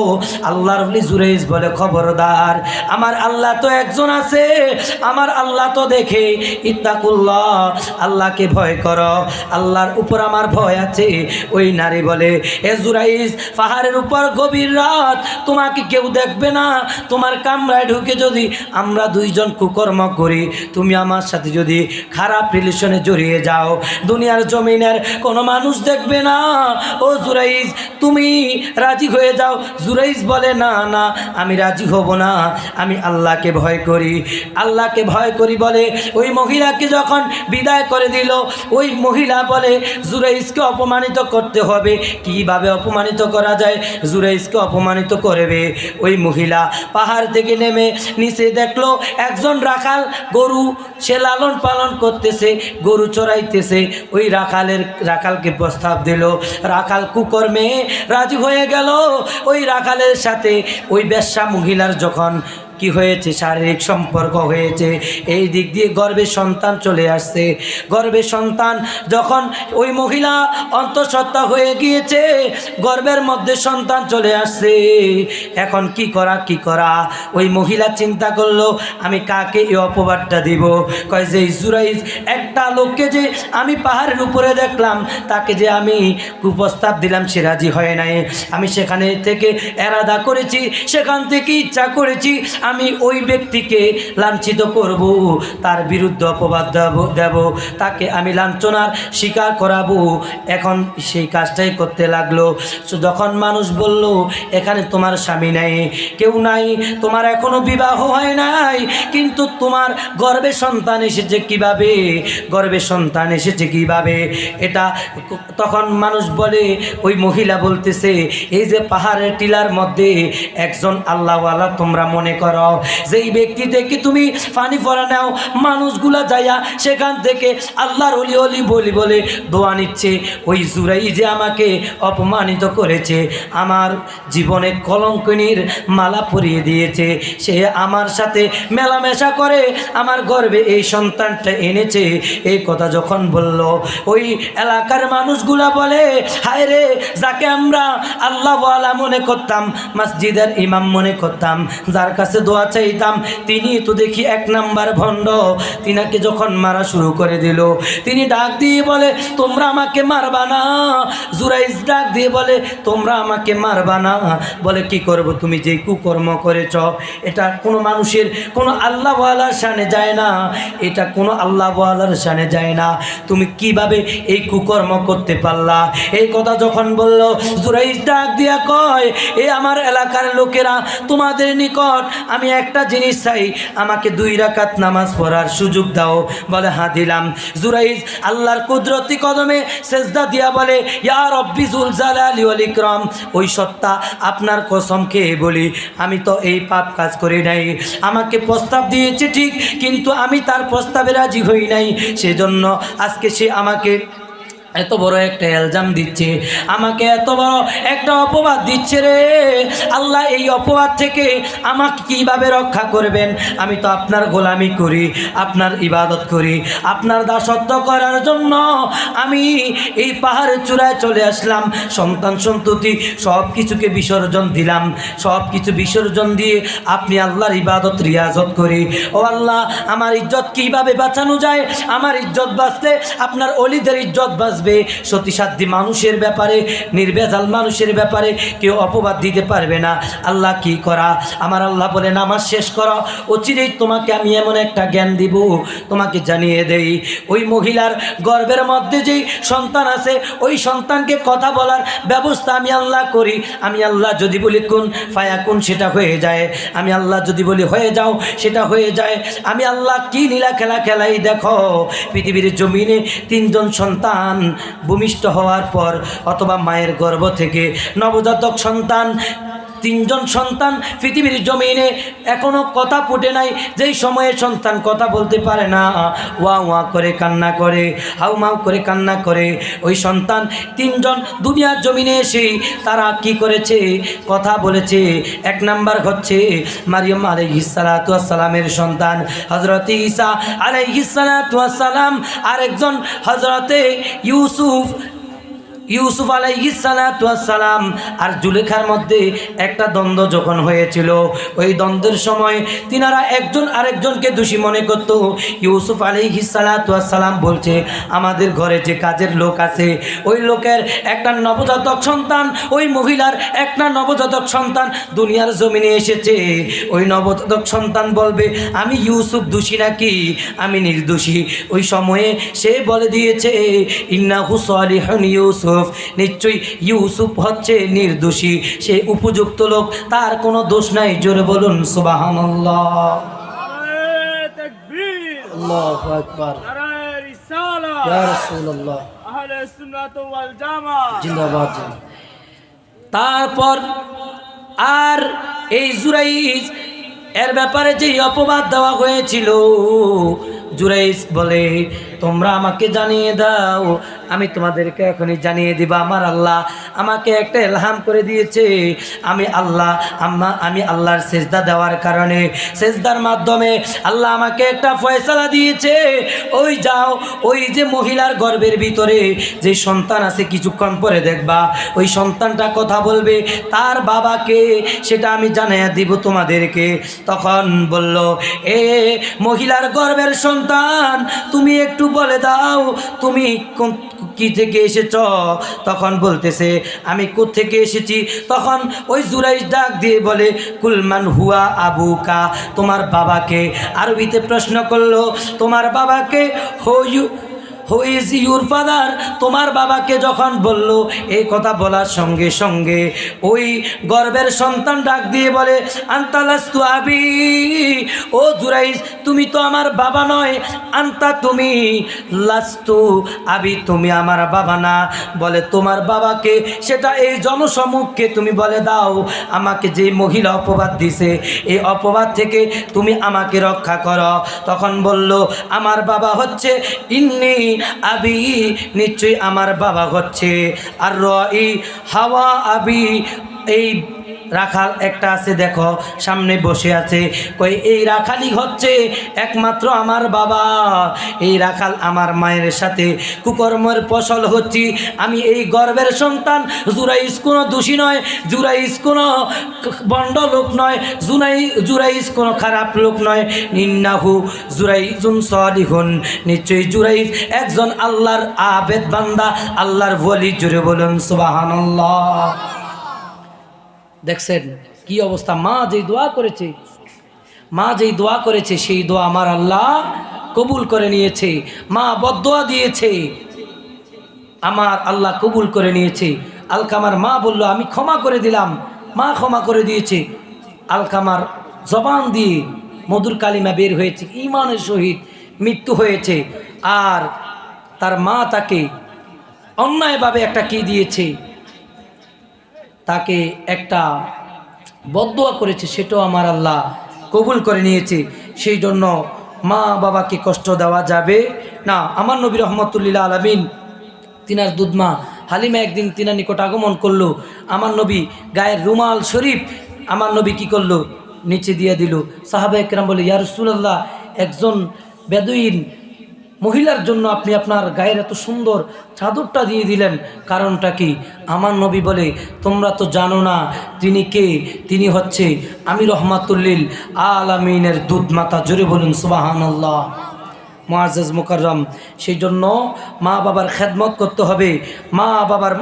[SPEAKER 1] আল্লাহর ওলি জুরাইজ বলে, খবরদার, আমার আল্লাহ তো একজন আছে, আমার আল্লাহ তো দেখে, ইত্তাকুল্লাহ, আল্লাহকে ভয় করো, আল্লাহর উপর আমার ভয় আছে। ওই নারী বলে, এ জুরাইজ, পাহাড়ের উপর গভীর রাত, তোমাকে কেউ দেখবে না, তোমার কামরায় ঢুকে যদি আমরা দুইজন কুকর্ম করি, তুমি আমার সাথে যদি খারাপ রিলেশনে জড়িয়ে যাও, দুনিয়ার জমিনের কোনো মানুষ দেখবে না। ও জুরাইজ, তুমি রাজি হয়ে যাও। জুরাইজ বলে, না না, আমি রাজি হব না, আমি আল্লাহকে ভয় করি, আল্লাহকে ভয় করি বলে ওই মহিলাকে যখন বিদায় করে দিল, ওই মহিলা বলে জুরাইজকে অপমানিত করতে হবে। কিভাবে অপমানিত করা যায়? জুরাইজকে অপমানিত করবে। ওই মহিলা পাহাড় থেকে নেমে নিচে দেখলো একজন রাখাল গরু সে লালন পালন করতেছে, গরু চড়াইতেছে। ওই রাখালকে প্রস্তাব দিল, রাখাল কুকর্মে রাজি হয়ে গেল। ওই রাখালের সাথে ওই বেশ্যা মহিলার যখন কি হয়েছে, শারীরিক সম্পর্ক হয়েছে, এই দিক দিয়ে গর্ভে সন্তান চলে আসছে। গর্ভে সন্তান যখন ওই মহিলা অন্তঃসত্ত্বা হয়ে গিয়েছে, গর্ভের মধ্যে সন্তান চলে আসছে, এখন কি করা? ওই মহিলা চিন্তা করলো, আমি কাকে এই অপবাদটা দিব? কয় যে জুরাইজ, একটা লোককে যে আমি পাহাড়ের উপরে দেখলাম, তাকে যে আমি কুপ্রস্তাব দিলাম, সে রাজি হয় নাই, আমি সেখানে থেকে এরাদা করেছি, সেখান থেকে ইচ্ছা করেছি আমি ওই ব্যক্তিকে লাঞ্ছিত করব, তার বিরুদ্ধে অপবাদ দেব, তাকে আমি লাঞ্ছনার স্বীকার করাবো। এখন সেই কাজটাই করতে লাগলো। যখন মানুষ বলল, এখানে তোমার স্বামী নাই, কেউ নাই, তোমার এখনো বিবাহ হয় নাই, কিন্তু তোমার গর্ভে সন্তান এসেছে কিভাবে? গর্ভে সন্তান এসেছে কিভাবে? এটা তখন মানুষ বলে, ওই মহিলা বলতেছে, এই যে পাহাড়ের টিলার মধ্যে একজন আল্লাহওয়ালা তোমরা মনে করো, যেই ব্যক্তি থেকে তুমি পানি পরা নাও, মানুষগুলা যাইয়া সেখান থেকে আল্লাহর ওলি ওলি বলি বলে দোয়া নিচ্ছে। ওই জুরাইজে আমাকে অপমানিত করেছে, আমার জীবনে কলঙ্কিনীর মালা পরিয়ে দিয়েছে, সে আমার সাথে মেলামেশা করে আমার গর্ভে এই সন্তানটা এনেছে। এই কথা যখন বলল, ওই এলাকার মানুষগুলা বলে, হায় রে, যাকে আমরা আল্লাহওয়ালা মনে করতাম, মসজিদের ইমাম মনে করতাম, যার কাছে দোয়া চাইতাম, তিনি তো দেখি এক নাম্বার ভণ্ড। তিনাকে যখন মারা শুরু করে দিল, তিনি ডাক দিয়ে বলে, তোমরা আমাকে মারবা না। জুরাইজ ডাক দিয়ে বলে, তোমরা আমাকে মারবা না। বলে, কি করব? তুমি যে কুকর্ম করেছ, এটা কোনো মানুষের, কোনো আল্লাহওয়ালার শানে যায় না, এটা কোনো আল্লাহওয়ালার শানে যায় না, তুমি কিভাবে এই কুকর্ম করতে পারলা? এই কথা যখন বলল, জুরাইজ ডাক দিয়া কয়, এ আমার এলাকার লোকেরা, তোমাদের নিকট আমি একটা জিনিস চাই, আমাকে 2 রাকাত নামাজ পড়ার সুযোগ দাও। বলে, হ্যাঁ দিলাম। জুরাইজ আল্লাহর কুদরতি কদমে সেজদা দিয়া বলে, ইয়া রব্বি যুল জালালি ওয়াল ইকরাম, ওই সত্তা আপনার কসম খেয়ে বলি, আমি তো এই পাপ কাজ করি নাই, আমাকে প্রস্তাব দিয়েছে ঠিক, কিন্তু আমি তার প্রস্তাবে রাজি হই নাই, সেজন্য আজকে সে আমাকে এত বড় একটা এলজাম দিচ্ছে, আমাকে এত বড় একটা অপবাদ দিচ্ছে রে আল্লাহ। এই অপবাদ থেকে আমাকে কিভাবে রক্ষা করবেন? আমি তো আপনার গোলামি করি, আপনার ইবাদত করি, আপনার দাসত্ব করার জন্য আমি এই পাহাড়ের চূড়ায় চলে আসলাম। সন্তান সন্ততি সব কিছুকে বিসর্জন দিলাম, সব কিছু বিসর্জন দিয়ে আপনি আল্লাহর ইবাদত রিয়াজত করি। ও আল্লাহ, আমার ইজ্জত কিভাবে বাঁচানো যায়? আমার ইজ্জত বাঁচলে আপনার অলিদের ইজ্জত বাঁচবে। সতীসাধ্যী মানুষের ব্যাপারে, নির্ভেজাল মানুষের ব্যাপারে কেউ অপবাদ দিতে পারবে না। আল্লাহ কি করা? আমার আল্লাহ বলে, নামাজ শেষ করো, অচিরেই তোমাকে আমি এমন একটা জ্ঞান দিব, তোমাকে জানিয়ে দেই। ওই মহিলার গর্ভের মধ্যে যেই সন্তান আছে, ওই সন্তানকে কথা বলার ব্যবস্থা আমি আল্লাহ করি। আমি আল্লাহ যদি বলি কুন ফায়াকুন, সেটা হয়ে যায়। আমি আল্লাহ যদি বলি হয়ে যাও, সেটা হয়ে যায়। আমি আল্লাহ কি নীলা খেলা খেলাই দেখো, পৃথিবীর জমিনে 3 জন সন্তান ভূমিষ্ঠ হওয়ার পর অথবা মায়ের গর্ভ থেকে নবজাতক সন্তান, 3 জন সন্তান পৃথিবীর জমিনে এখনো কথা ফুটে নাই। যেই সময়ে সন্তান কথা বলতে পারে না, ওয়া ওয়া করে কান্না করে, হাউ মাউ করে কান্না করে, ওই সন্তান 3 জন দুনিয়ার জমিনে এসে তারা কি করেছে? কথা বলেছে। 1 নাম্বার হচ্ছে মারিয়াম আলাইহিস সালাতু ওয়াস সালামের সন্তান হযরত ঈসা আলাইহিস সালাতু ওয়াস সালাম, আরেকজন হযরতে ইউসুফ আলাইহিস সালাতু ওয়াস সালাম। আর জুলেখার মধ্যে একটা দ্বন্দ্ব যখন হয়েছিল, ওই দ্বন্দ্বের সময় তিনারা একজন আরেকজনকে দোষী মনে করত। ইউসুফ আলাইহিস সালাতু ওয়াস সালাম বলছে, আমাদের ঘরে যে কাজের লোক আছে, ওই লোকের একটা নবজাতক সন্তান, ওই মহিলার একটা নবজাতক সন্তান দুনিয়ার জমিনে এসেছে। ওই নবজাতক সন্তান বলবে, আমি ইউসুফ দোষী নাকি? আমি নির্দোষী। ওই সময়ে সে বলে দিয়েছে, ইন্নাহু সালিহুন ইউসুফ, নিশ্চয়ই ইউসুফ হচ্ছে নির্দোষী, সে উপযুক্ত লোক, তার কোনো দোষ নাই। জোরে বলুন সুবহানাল্লাহ।
[SPEAKER 2] নারায়ে তাকবীর,
[SPEAKER 1] আল্লাহু আকবার,
[SPEAKER 2] নারায়ে রিসালাত,
[SPEAKER 1] ইয়া রাসূলুল্লাহ,
[SPEAKER 2] আহলে সুন্নাত ওয়াল জামাত
[SPEAKER 1] জিন্দাবাদ। তারপর আর এই জুরাইজ এর ব্যাপারে যে অপবাদ দেওয়া হয়েছিল, জুরাইজ বলে, তোমরা আমাকে জানিয়ে দাও, আমি তোমাদেরকে এখনই জানিয়ে দিব। আমার আল্লাহ আমাকে একটা ইলহাম করে দিয়েছে। আমি আল্লাহর সেজদা দেওয়ার কারণে, সেজদার মাধ্যমে আল্লাহ আমাকে একটা ফয়সালা দিয়েছে। ওই যাও, ওই যে মহিলার গর্ভের ভিতরে যে সন্তান আছে, কিছুক্ষণ পরে দেখবা ওই সন্তানটা কথা বলবে, তার বাবাকে সেটা আমি জানিয়ে দিব তোমাদেরকে। তখন বলল, এ মহিলার গর্ভের সন্তান, তুমি একটু বলে দাও তুমি কি থেকে এসেছ? তখন বলতেছে, আমি কোত্থেকে এসেছি। তখন ওই জুরাইজ ডাক দিয়ে বলে, কুলমান হুয়া আবুকা, তোমার বাবাকে। আরবিতে প্রশ্ন করলো, তোমার বাবাকে হু ইজ ইউর ফাদার, তোমার বাবাকে যখন বলল, এই কথা বলার সঙ্গে সঙ্গে ওই গর্ভের সন্তান ডাক দিয়ে বলে, আনতা লাস্তু আবি, ও জুরাইজ তুমি তো আমার বাবা নয়। আনতা, তুমি, লাস্তু আবি, তুমি আমার বাবা না। বলে, তোমার বাবাকে সেটা এই জনসমুখকে তুমি বলে দাও। আমাকে যে মহিলা অপবাদ দিছে, এই অপবাদ থেকে তুমি আমাকে রক্ষা করো। তখন বলল, আমার বাবা হচ্ছে ইন্নি আবি, নিশ্চয়ই আমার বাবা হচ্ছে আর রই হাওয়া আবি। এই রাখাল একটা আছে, দেখো সামনে বসে আছে, কই এই রাখালই হচ্ছে একমাত্র আমার বাবা। এই রাখাল আমার মায়ের সাথে কুকর্মের ফসল হচ্ছি। আমি এই গর্ভের সন্তান। জুরাইজ কোনো দোষী নয়, জুরাইজ কোনো বন্ড লোক নয়, জুরাইজ কোনো খারাপ লোক নয়। ইন্নাহু জুরাইজুন সালিহুন, নিশ্চয়ই জুরাইজ একজন আল্লাহর আবেদ বান্দা, আল্লাহর ওলি। জুড়ে বলুন সুবহানাল্লাহ। দেখছেন কি অবস্থা? মা যেই দোয়া করেছে, সেই দোয়া আমার আল্লাহ কবুল করে নিয়েছে। মা বদদোয়া দিয়েছে, আমার আল্লাহ কবুল করে নিয়েছে। আলকামার মা বলল, আমি ক্ষমা করে দিলাম। মা ক্ষমা করে দিয়েছে। আলকামার জবান দিয়ে মধুর কালিমা বের হয়েছে, ঈমানের সহিত মৃত্যু হয়েছে। আর তার মা তাকে অন্যায়ভাবে একটা কি দিয়েছে, তাকে একটা বদদোয়া করেছে, সেটাও আমার আল্লাহ কবুল করে নিয়েছে। সেই জন্য মা বাবাকে কষ্ট দেওয়া যাবে না। আমার নবী রহমতুল্লাহ আলামিন তিনার দুধমা হালিমা একদিন তিনার নিকট আগমন করলো। আমার নবী গায়ের রুমাল শরীফ আমার নবী কি করলো, নিচে দিয়ে দিল। সাহাবা একরাম বলে, ইয়া রাসূলুল্লাহ, একজন বেদুইন মহিলার জন্য আপনি আপনার গায়ের এত সুন্দর চাদরটা দিয়ে দিলেন, কারণটা কি? আমার নবী বলে, তোমরা তো জানো না তিনি কে। তিনি হচ্ছে আমি রহমাতুল্লিল আলামিনের দুধ মাতা। জোরে বলুন সুবহানাল্লাহ। মুআজ্জাজ মুকাররম, সেই জন্য মা বাবার খেদমত করতে হবে। মা বাবার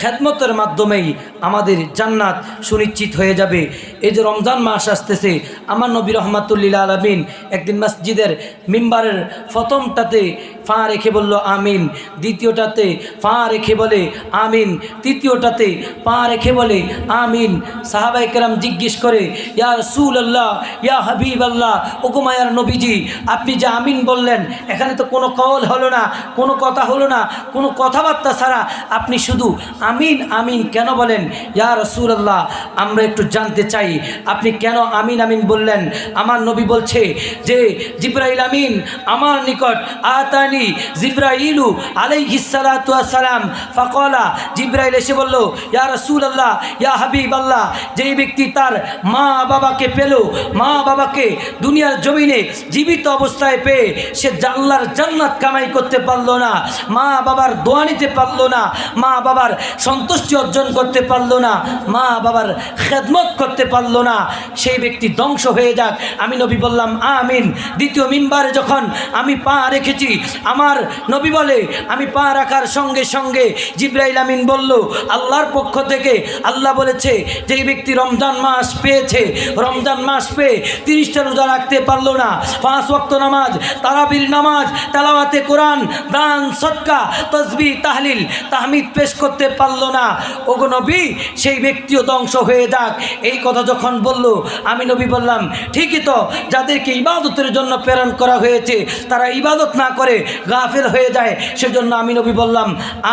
[SPEAKER 1] খেদমতের মাধ্যমেই আমাদের জান্নাত সুনিশ্চিত হয়ে যাবে। এই যে রমজান মাস আসতেছে, আমার নবী রহমাতুল্লিল আলামিন একদিন মসজিদের মিম্বারের প্রথমটাতে ফা রেখে বলল আমিন, দ্বিতীয়টাতে ফা রেখে বলে আমিন, তৃতীয়টাতে পা রেখে বলে আমিন। সাহাবায়ে কেরাম জিজ্ঞেস করে, ইয়া রাসূলুল্লাহ, ইয়া হাবিবাল্লাহ, ওগো মায়ার নবীজি, আপনি যে আমিন বললেন, এখানে তো কোনো কওল হলো না, কোনো কথা হলো না, কোনো কথাবার্তা ছাড়া আপনি শুধু আমিন আমিন কেন বলেন? ইয়া রাসূলুল্লাহ, আমরা একটু জানতে চাই আপনি কেন আমিন আমিন বললেন। আমার নবী বলছে যে জিবরাইল আমিন আমার নিকট আতানি জিবরাইলু আলাইহিস সালাতু ওয়াস সালাম ফাকালা, জিবরাইল এসে বলল, ইয়া রাসূলুল্লাহ, ইয়া হাবিবাল্লাহ, যেই ব্যক্তি তার মা বাবাকে পেল, মা বাবাকে দুনিয়ার জমিনে জীবিত অবস্থায় পেয়ে সে আল্লাহর জান্নাত কামাই করতে পারলো না, মা বাবার দোয়া নিতে পারলো না, মা বাবার সন্তুষ্টি অর্জন করতে পারলো না, মা বাবার খেদমত করতে পারলো না, সেই ব্যক্তি ধ্বংস হয়ে যাক। আমি নবী বললাম আমিন। দ্বিতীয় মিম্বারে যখন আমি পা রেখেছি, আমার নবী বলে, আমি পা রাখার সঙ্গে সঙ্গে জিবরাইল আমিন বলল, আল্লাহর পক্ষ থেকে আল্লাহ বলেছে যে এই ব্যক্তি রমজান মাস পেয়েছে, রমজান মাস পেয়ে 30টা রোজা রাখতে পারলো না, 5 ওয়াক্ত নামাজ, তারাবির নামাজ, তেলাওয়াতে কোরআন, দান, সদকা, তাসবিহ, তাহলিল, তাহমিদ পেশ করতে পারলো না, ওগো নবী, সেই ব্যক্তিও ধ্বংস হয়ে যাক। এই কথা যখন বলল, আমি নবী বললাম, ঠিকই তো, যাদেরকে ইবাদতের জন্য প্রেরণ করা হয়েছে তারা ইবাদত না করে গাফিল হয়ে যায়, সেজন্য আমি নবী বললাম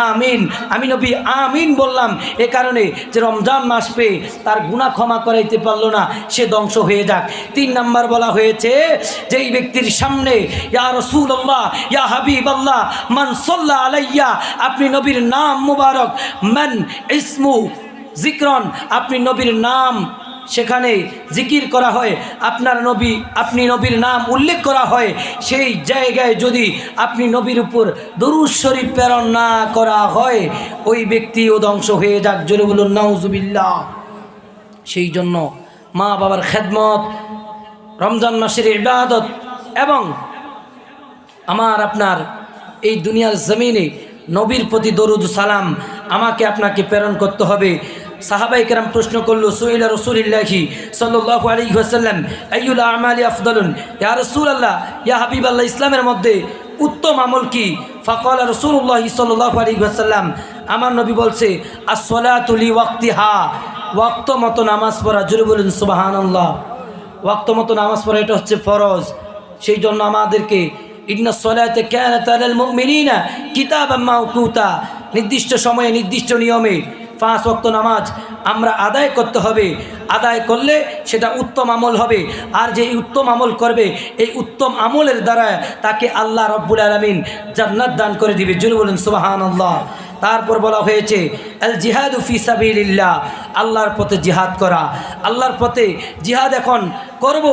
[SPEAKER 1] আমিন। আমি নবী আমিন বললাম এ কারণে যে রমজান মাস পেয়ে তার গুনাহ ক্ষমা করাইতে পারলো না, সে ধ্বংস হয়ে যাক। 3 নাম্বার বলা হয়েছে, যেই ব্যক্তির সামনে ইয়া রাসূলুল্লাহ, ইয়া হাবিবাল্লাহ, মান সাল্লা আলাইয়া, আপনি নবীর নাম মুবারক, মান ইসমু জিক্রন, আপনি নবীর নাম সেখানে জিকির করা হয়, আপনি নবীর নাম উল্লেখ করা হয়, সেই জায়গায় যদি আপনি নবীর উপর দরুদ শরীফ প্রেরণ না করা হয়, ওই ব্যক্তিও ধ্বংস হয়ে যাক। জোরে বলুন নাউজুবিল্লাহ। সেই জন্য মা বাবার খেদমত, রমজান মাসের ইবাদত এবং আমার আপনার এই দুনিয়ার জমিনে নবীর প্রতি দরুদ সালাম আমাকে আপনাকে প্রেরণ করতে হবে। সাহাবায়ে কেরাম প্রশ্ন করলো, সুইলা রাসূলুল্লাহি সাল্লাল্লাহু আলাইহি ওয়াসাল্লাম আইয়ুল আমালি আফদালুন, ইয়া রাসূলুল্লাহ, ইয়া হাবিবাল্লাহ, ইসলামের মধ্যে উত্তম আমল কি? ফাকালা রাসূলুল্লাহি সাল্লাল্লাহু আলাইহি ওয়াসাল্লাম, আমার নবী বলছে, আস-সালাতু লি ওয়াক্তিহা, ওয়াক্ত মতো নামাজ পড়া। জোরে বলুন সুবহানাল্লাহ। ওয়াক্ত মতো নামাজ পড়া এটা হচ্ছে ফরজ। সেই জন্য আমাদেরকে ইন্নাস সালাতা কানাত আলাল মুমিনিনা কিতাবাম মাওকুতা, নির্দিষ্ট সময়ে নির্দিষ্ট নিয়মে 5 ওয়াক্ত নামাজ আমরা আদায় করতে হবে। আদায় করলে সেটা উত্তম আমল হবে। আর যে উত্তম আমল করবে, এই উত্তম আমলের দ্বারা তাকে আল্লাহ রব্বুল আলামিন জান্নাত দান করে দিবে। জোরে বলুন সুবহানাল্লাহ। তারপর বলা হয়েছে আল জিহাদু ফি সাবিলিল্লাহ, আল্লাহর পথে জিহাদ করা। আল্লাহর পথে জিহাদ এখন করব,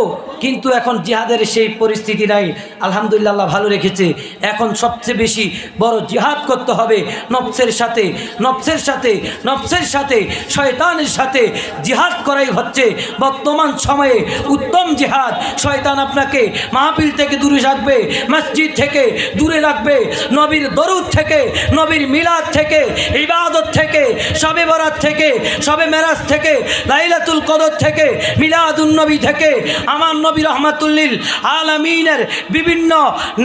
[SPEAKER 1] কিন্তু এখন জিহাদের সেই পরিস্থিতি নাই। আলহামদুলিল্লাহ, আল্লাহ ভালো রেখেছে। এখন সবচেয়ে বেশি বড় জিহাদ করতে হবে নফসের সাথে, নফসের সাথে, নফসের সাথে, শয়তানের সাথে জিহাদ করাই হচ্ছে বর্তমান সময়ে উত্তম জিহাদ। শয়তান আপনাকে মাহফিল থেকে দূরে রাখবে, মসজিদ থেকে দূরে রাখবে, নবীর দরুদ থেকে, নবীর মিলাদ থেকে, ইবাদত থেকে, শবে বরাত থেকে, শবে মেরাজ থেকে, লাইলাতুল কদর থেকে, মিলাদুন নবী থেকে, আমার নবী রহমাতুল্লিল আলামিনের বিভিন্ন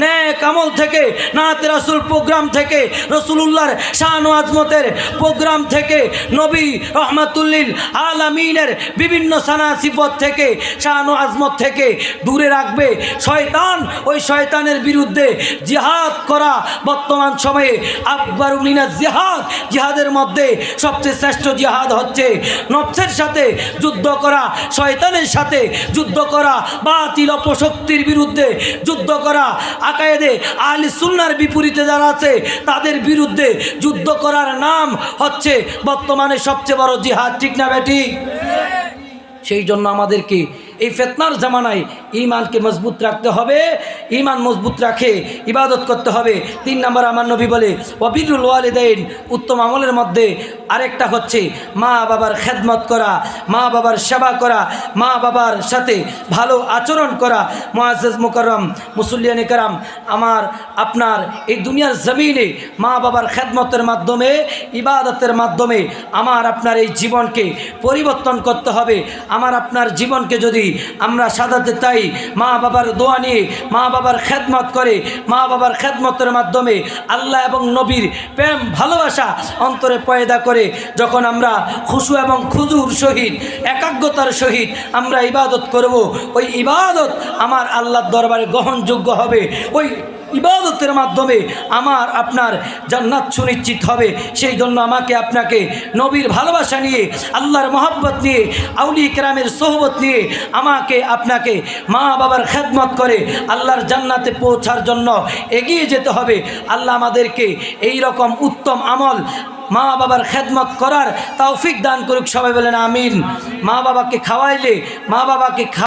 [SPEAKER 1] নেক আমল থেকে, নাতে রাসূল প্রোগ্রাম থেকে, রাসূলুল্লাহর শান ও আজমতের প্রোগ্রাম থেকে, নবী রহমাতুল্লিল আলামিনের বিভিন্ন সানা সিফত থেকে, শান ও আজমত থেকে দূরে রাখবে। শয়তান, ওই শয়তানের বিরুদ্ধে জিহাদ করা বর্তমান সময়ে আকবারু মিনাজ জিহাদ, জিহাদের মধ্যে সবচেয়ে শ্রেষ্ঠ জিহাদ হচ্ছে নফসের সাথে যুদ্ধ করা, শয়তানের সাথে যুদ্ধ করা, বাতিল অপশক্তির বিরুদ্ধে যুদ্ধ করা, আকায়েদে আহলে সুন্নাহর বিপরীতে যারা আছে তাদের বিরুদ্ধে যুদ্ধ করার নাম হচ্ছে বর্তমানে সবচেয়ে বড় জিহাদ। ঠিক না বেঠিক? সেই জন্য আমাদেরকে এই ফিতনার জামানায় ঈমানকে মজবুত রাখতে হবে। ঈমান মজবুত রাখে ইবাদত করতে হবে। 3 নম্বর আমার নবী বলে ওয়াবিরুল ওয়ালিদাইন, উত্তম আমলের মধ্যে আরেকটা হচ্ছে মা বাবার খেদমত করা, মা বাবার সেবা করা, মা বাবার সাথে ভালো আচরণ করা। মুআজ্জাজ মুকাররম মুসল্লিয়ানে কেরাম, আমার আপনার এই দুনিয়ার জমিনে মা বাবার খেদমতের মাধ্যমে, ইবাদতের মাধ্যমে আমার আপনার এই জীবনকে পরিবর্তন করতে হবে। আমার আপনার জীবনকে যদি আমরা সাজাতে চাই, মা বাবার দোয়া নিয়ে, মা বাবার খেদমত করে, মা বাবার খেদমতের মাধ্যমে আল্লাহ এবং নবীর প্রেম ভালোবাসা অন্তরে পয়দা করে যখন আমরা খুশু এবং খুজুর সহিত, একাগ্রতার সহিত আমরা ইবাদত করব, ওই ইবাদত আমার আল্লাহর দরবারে গ্রহণযোগ্য হবে। ওই ইবাদতের মাধ্যমে আমার আপনার জান্নাত সুনিশ্চিত হবে। সেই জন্য আমাকে আপনাকে নবীর ভালোবাসা নিয়ে, আল্লাহর মহব্বত নিয়ে, আউলিয়া কেরামের সোহবত নিয়ে আমাকে আপনাকে মা বাবার খেদমত করে আল্লাহর জান্নাতে পৌঁছার জন্য এগিয়ে যেতে হবে। আল্লাহ আমাদেরকে এই রকম উত্তম আমল, মা বাবার খেদমত করার তৌফিক দান করুক। সবাই বলেন আমিন। মা বাবাকে খাওয়াইলে, মা বাবাকে